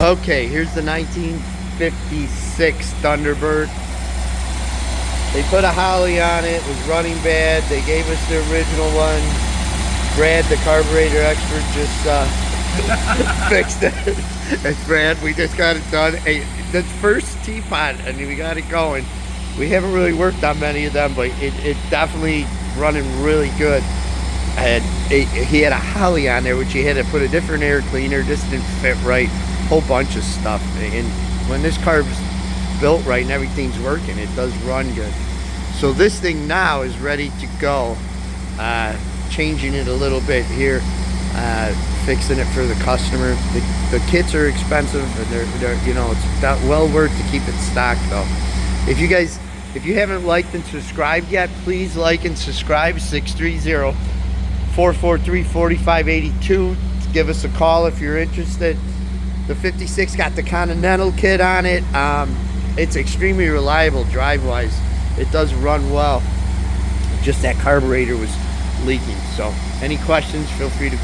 Okay, here's the 1956 Thunderbird. They put a Holly on it, it was running bad. They gave us the original one. Brad, the carburetor expert, just fixed it. It's Brad, we just got it done. Hey, the first teapot, I mean, we got it going. We haven't really worked on many of them, but it definitely running really good. He had a Holly on there, which he had to put a different air cleaner, just didn't fit right. Whole bunch of stuff. And when this car's built right and everything's working, it does run good. So this thing now is ready to go. Changing it a little bit here, fixing it for the customer. The kits are expensive, and they're you know, it's not well worth to keep it stocked though. If you haven't liked and subscribed yet, please like and subscribe. 630-443-4582. Give us a call if you're interested. The 56 got the Continental kit on it. It's extremely reliable drive-wise. It does run well. Just that carburetor was leaking. So any questions, feel free to